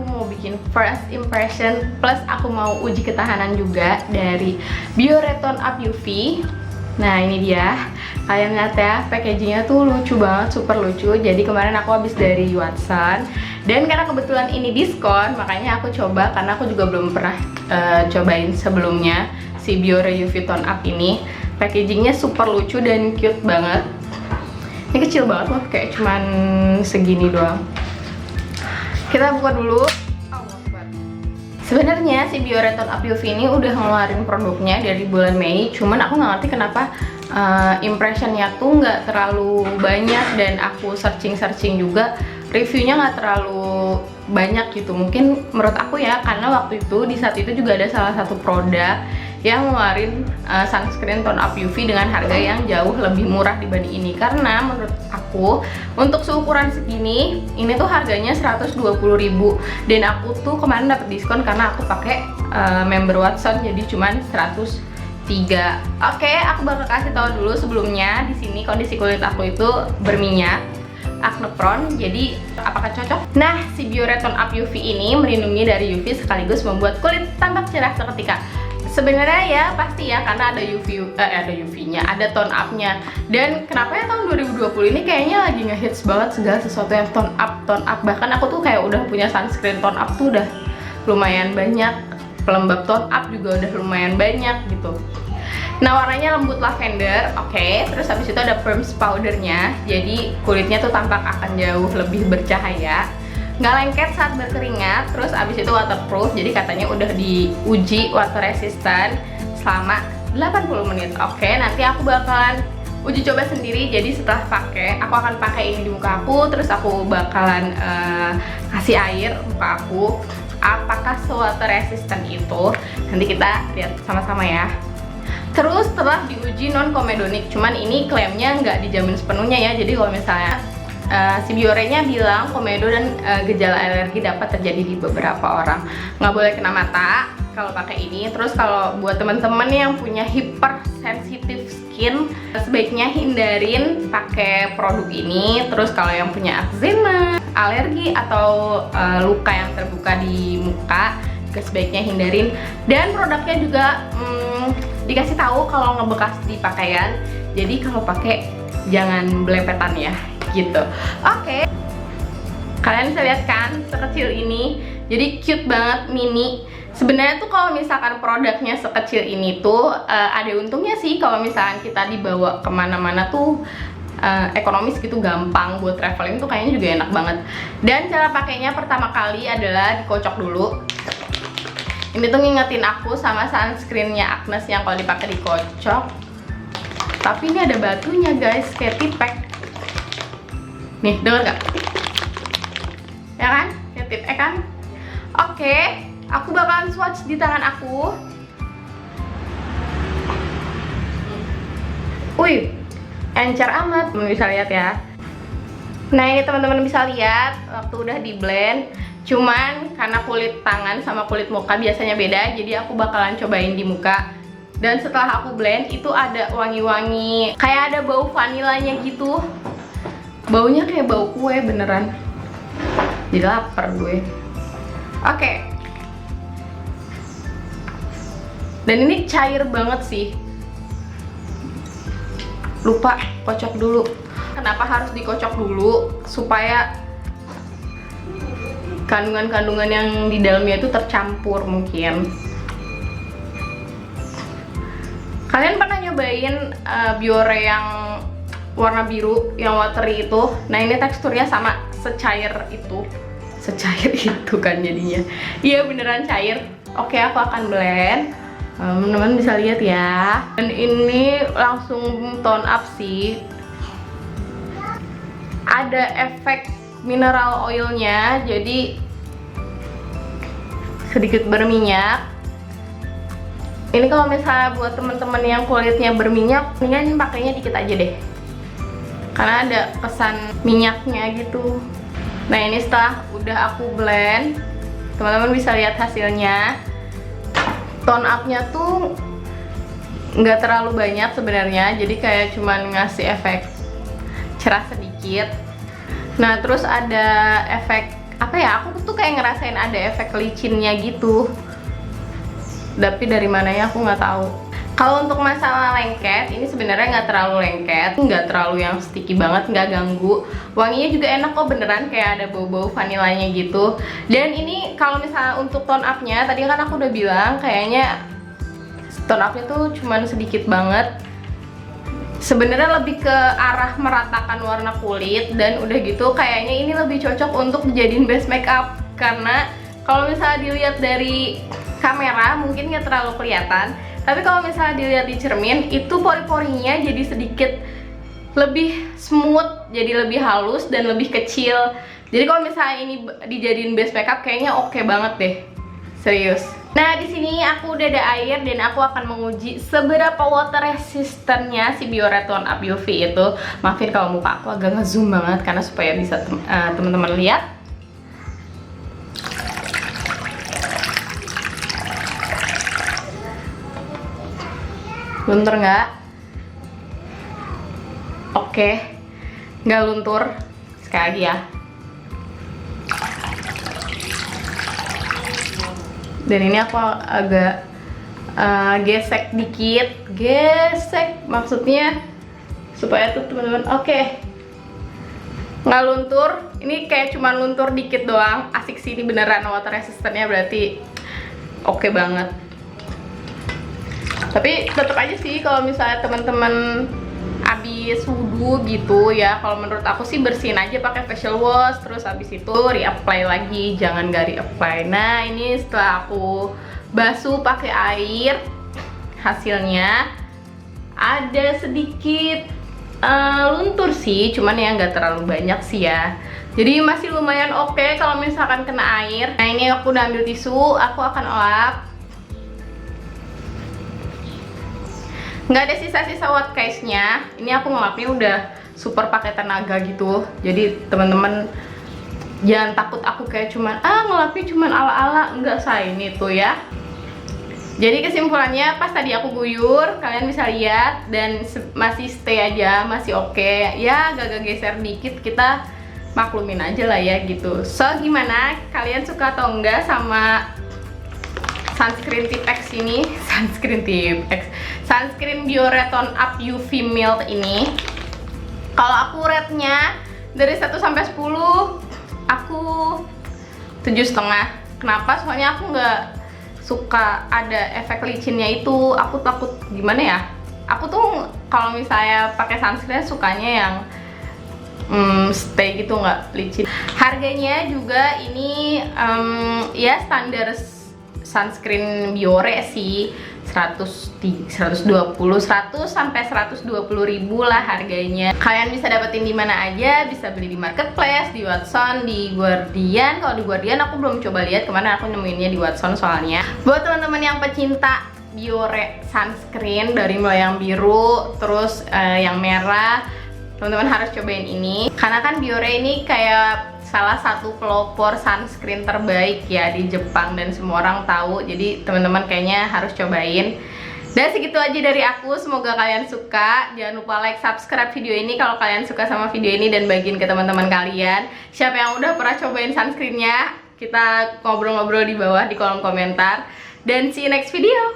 mau bikin first impression plus aku mau uji ketahanan juga dari Biore Tone Up UV. Nah ini dia, kalian lihat ya, packagingnya tuh lucu banget, super lucu. Jadi kemarin aku habis dari Watson, dan karena kebetulan ini diskon, makanya aku coba, karena aku juga belum pernah cobain sebelumnya si Biore UV Tone Up ini. Packagingnya super lucu dan cute banget. Ini kecil banget loh, kayak cuman segini doang. Kita buka dulu. Sebenarnya si Biore Tone Up UV ini udah ngeluarin produknya dari bulan Mei, cuman aku nggak ngerti kenapa impressionnya tuh nggak terlalu banyak, dan aku searching juga reviewnya nggak terlalu banyak gitu. Mungkin menurut aku ya, karena waktu itu di saat itu juga ada salah satu produk yang ngeluarin sunscreen tone up UV dengan harga yang jauh lebih murah dibanding ini. Karena menurut aku untuk seukuran segini ini tuh harganya 120.000, dan aku tuh kemarin dapet diskon karena aku pakai member Watson, jadi cuman 103. Oke, aku bakal kasih tahu dulu sebelumnya. Di sini kondisi kulit aku itu berminyak, acne prone, jadi apakah cocok? Nah, si Biore Tone Up UV ini melindungi dari UV sekaligus membuat kulit tampak cerah seketika. Sebenarnya ya pasti ya, karena ada UV-nya, ada tone up-nya. Dan kenapa ya tahun 2020 ini kayaknya lagi ngehits banget segala sesuatu yang tone up. Bahkan aku tuh kayak udah punya sunscreen tone up tuh udah lumayan banyak, pelembab tone up juga udah lumayan banyak gitu. Nah, warnanya lembut lavender, oke. Terus habis itu ada perms powdernya, jadi kulitnya tuh tampak akan jauh lebih bercahaya, nggak lengket saat berkeringat. Terus abis itu waterproof, jadi katanya udah diuji water resistant selama 80 menit. Oke, nanti aku bakalan uji coba sendiri. Jadi setelah pakai, aku akan pakai ini di muka aku, terus aku bakalan kasih air muka aku. Apakah water resistant itu? Nanti kita lihat sama-sama ya. Terus setelah diuji non komedonik, cuman ini klaimnya nggak dijamin sepenuhnya ya. Jadi kalau misalnya si Biore-nya bilang komedo dan gejala alergi dapat terjadi di beberapa orang, nggak boleh kena mata kalau pakai ini. Terus kalau buat teman-teman yang punya hypersensitive skin, sebaiknya hindarin pakai produk ini. Terus kalau yang punya eczema, alergi atau luka yang terbuka di muka, juga sebaiknya hindarin. Dan produknya juga dikasih tahu kalau ngebekas di pakaian, jadi kalau pakai jangan belepetan ya gitu. Oke, kalian bisa lihat kan sekecil ini, jadi cute banget, mini. Sebenarnya tuh kalau misalkan produknya sekecil ini tuh ada untungnya sih. Kalau misalkan kita dibawa kemana-mana tuh ekonomis gitu, gampang buat traveling tuh kayaknya juga enak banget. Dan cara pakainya pertama kali adalah dikocok dulu. Ini tuh ngingetin aku sama sunscreennya Agnes yang kalau dipakai dikocok. Tapi ini ada batunya guys, kayak tipek. Nih, denger gak? Ya kan? Kayak tipek kan? Oke, aku bakalan swatch di tangan aku. Wih, encer amat, teman-teman bisa lihat ya. Nah ini teman-teman bisa lihat waktu udah di blend. Cuman karena kulit tangan sama kulit muka biasanya beda, jadi aku bakalan cobain di muka. Dan setelah aku blend itu ada wangi-wangi, kayak ada bau vanilanya gitu. Baunya kayak bau kue beneran. Jadi lapar gue. Oke. Dan ini cair banget sih. Lupa kocok dulu. Kenapa harus dikocok dulu? Supaya kandungan-kandungan yang di dalamnya itu tercampur mungkin. Kalian pernah nyobain Biore yang warna biru, yang watery itu? Nah ini teksturnya sama, secair itu. Secair itu kan jadinya. Iya beneran cair. Oke, aku akan blend. Teman-teman bisa lihat ya. Dan ini langsung tone up sih. Ada efek mineral oilnya, jadi sedikit berminyak. Ini kalau misalnya buat temen-temen yang kulitnya berminyak, mendingan pakainya dikit aja deh, karena ada kesan minyaknya gitu. Nah ini setelah udah aku blend, teman-teman bisa lihat hasilnya. Tone up-nya tuh nggak terlalu banyak sebenarnya, jadi kayak cuman ngasih efek cerah sedikit. Nah terus ada efek apa ya, aku tuh kayak ngerasain ada efek licinnya gitu, tapi dari mananya aku nggak tahu. Kalau untuk masalah lengket, ini sebenarnya nggak terlalu lengket, nggak terlalu yang sticky banget, nggak ganggu. Wanginya juga enak kok, beneran kayak ada bau-bau vanilanya gitu. Dan ini kalau misalnya untuk tone up-nya, tadi kan aku udah bilang kayaknya tone up-nya tuh cuman sedikit banget. Sebenarnya lebih ke arah meratakan warna kulit, dan udah gitu kayaknya ini lebih cocok untuk dijadiin base makeup, karena kalau misalnya dilihat dari kamera mungkin nggak terlalu kelihatan, tapi kalau misalnya dilihat di cermin itu pori-porinya jadi sedikit lebih smooth, jadi lebih halus dan lebih kecil. Jadi kalau misalnya ini dijadiin base makeup kayaknya oke banget deh, serius. Nah, di sini aku udah ada air dan aku akan menguji seberapa water resistantnya si Biore Tone Up UV itu. Maafin kalau muka aku agak ngezoom banget karena supaya bisa teman-teman lihat. Luntur nggak? Oke, nggak luntur. Sekali lagi ya. Dan ini aku agak gesek dikit, gesek maksudnya supaya tuh teman-teman oke. Nggak luntur, ini kayak cuma luntur dikit doang. Asik sih, ini beneran water resistantnya, berarti oke banget. Tapi tetap aja sih kalau misalnya teman-teman habis wudhu gitu ya, kalau menurut aku sih bersihin aja pakai facial wash, terus habis itu reapply lagi, jangan gak reapply. Nah, ini setelah aku basuh pakai air, hasilnya ada sedikit luntur sih, cuman ya nggak terlalu banyak sih ya. Jadi masih lumayan oke kalau misalkan kena air. Nah, ini aku udah ambil tisu, aku akan lap. Nggak ada sisa-sisa white case-nya. Ini aku ngelapnya udah super pakai tenaga gitu. Jadi teman-teman jangan takut aku kayak cuman ngelapnya cuman ala-ala, enggak, say, ini tuh ya. Jadi kesimpulannya pas tadi aku guyur, kalian bisa lihat dan masih stay aja, masih oke. Ya agak geser dikit, kita maklumin aja lah ya gitu. So gimana? Kalian suka atau enggak sama sunscreen Tipex ini? Sunscreen Biore Tone Up UV Milk ini. Kalau aku rate-nya dari 1 sampai 10, aku 7,5. Kenapa? Soalnya aku nggak suka ada efek licinnya itu. Aku takut gimana ya? Aku tuh kalau misalnya pakai sunscreen sukanya yang stay gitu, nggak licin. Harganya juga ini ya standar sunscreen Biore sih, 100 sampai 120 ribu lah harganya. Kalian bisa dapetin di mana aja, bisa beli di marketplace, di Watson, di Guardian. Kalau di Guardian aku belum coba lihat, kemana aku nemuinnya di Watson soalnya. Buat teman-teman yang pecinta Biore sunscreen, dari mulai yang biru terus yang merah, teman-teman harus cobain ini. Karena kan Biore ini kayak salah satu pelopor sunscreen terbaik ya di Jepang dan semua orang tahu. Jadi teman-teman kayaknya harus cobain. Dan segitu aja dari aku, semoga kalian suka. Jangan lupa like, subscribe video ini kalau kalian suka sama video ini, dan bagiin ke teman-teman kalian. Siapa yang udah pernah cobain sunscreennya, kita ngobrol-ngobrol di bawah di kolom komentar. Dan see you next video.